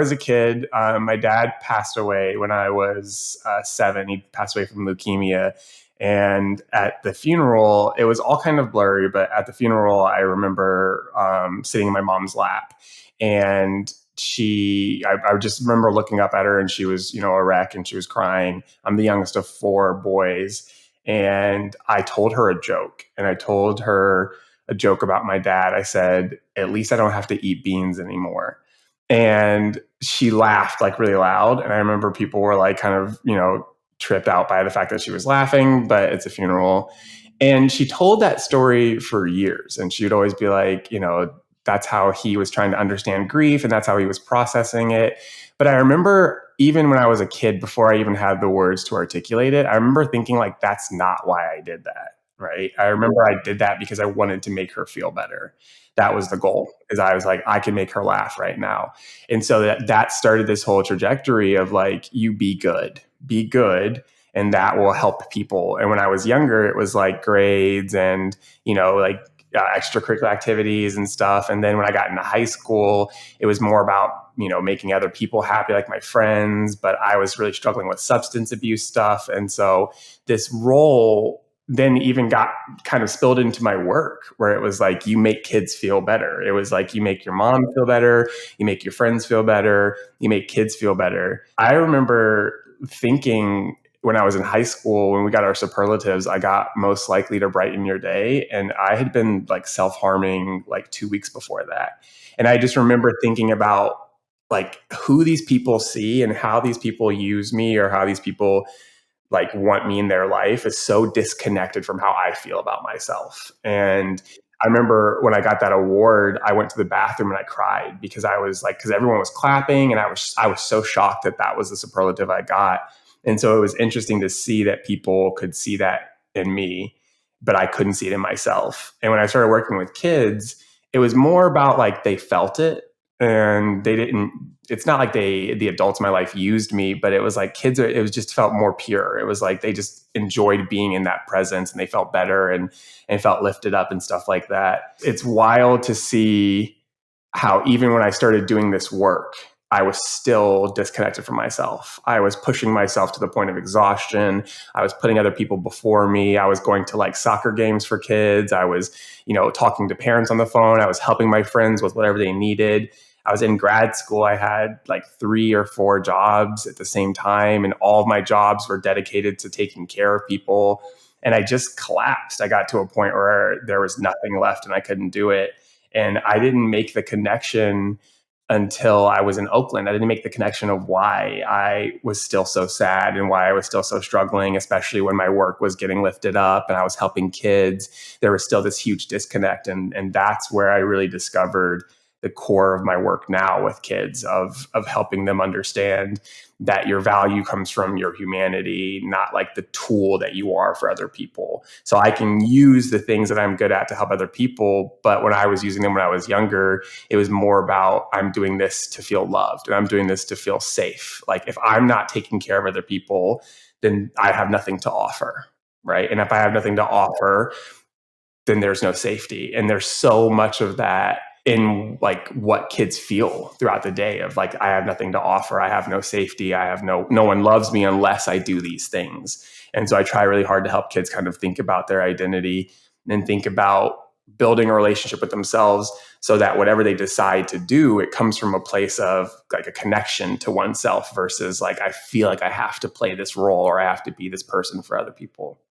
was a kid, my dad passed away when I was 7. He passed away from leukemia. And at the funeral, it was all kind of blurry, but at the funeral, I remember sitting in my mom's lap. And I just remember looking up at her, and she was, a wreck, and she was crying. I'm the youngest of 4 boys. And I told her a joke, and I told her a joke about my dad. I said, at least I don't have to eat beans anymore. And she laughed like really loud. And I remember people were like kind of, tripped out by the fact that she was laughing, but it's a funeral. And she told that story for years. And she would always be like, that's how he was trying to understand grief, and that's how he was processing it. But I remember even when I was a kid, before I even had the words to articulate it, I remember thinking like, that's not why I did that. Right. I remember I did that because I wanted to make her feel better. That was the goal, is I was like, I can make her laugh right now. And so that started this whole trajectory of like, you be good, and that will help people. And when I was younger, it was like grades and, like extracurricular activities and stuff. And then when I got into high school, it was more about, making other people happy, like my friends, but I was really struggling with substance abuse stuff. And so this role then even got kind of spilled into my work, where it was like, you make kids feel better. It was like, you make your mom feel better, you make your friends feel better, you make kids feel better. I remember thinking when I was in high school, when we got our superlatives, I got most likely to brighten your day. And I had been like self-harming like 2 weeks before that. And I just remember thinking about like who these people see and how these people use me, or how these people like want me in their life, is so disconnected from how I feel about myself. And I remember when I got that award, I went to the bathroom and I cried, because I was like, because everyone was clapping, and I was so shocked that that was the superlative I got. And so it was interesting to see that people could see that in me, but I couldn't see it in myself. And when I started working with kids, it was more about like, they felt it, and they didn't, it's not like the adults in my life used me, but it was like kids, it was just felt more pure. It was like, they just enjoyed being in that presence, and they felt better and felt lifted up and stuff like that. It's wild to see how even when I started doing this work, I was still disconnected from myself. I was pushing myself to the point of exhaustion. I was putting other people before me. I was going to like soccer games for kids. I was, talking to parents on the phone. I was helping my friends with whatever they needed. I was in grad school. I had like 3 or 4 jobs at the same time, and all of my jobs were dedicated to taking care of people. And I just collapsed. I got to a point where there was nothing left and I couldn't do it. And I didn't make the connection until I was in Oakland. I didn't make the connection of why I was still so sad and why I was still so struggling, especially when my work was getting lifted up and I was helping kids. There was still this huge disconnect. And that's where I really discovered the core of my work now with kids, of helping them understand that your value comes from your humanity, not like the tool that you are for other people. So I can use the things that I'm good at to help other people. But when I was using them when I was younger, it was more about, I'm doing this to feel loved, and I'm doing this to feel safe. Like if I'm not taking care of other people, then I have nothing to offer. Right. And if I have nothing to offer, then there's no safety. And there's so much of that in like what kids feel throughout the day, of like, I have nothing to offer. I have no safety. I have no one loves me unless I do these things. And so I try really hard to help kids kind of think about their identity and think about building a relationship with themselves, so that whatever they decide to do, it comes from a place of like a connection to oneself, versus like, I feel like I have to play this role, or I have to be this person for other people.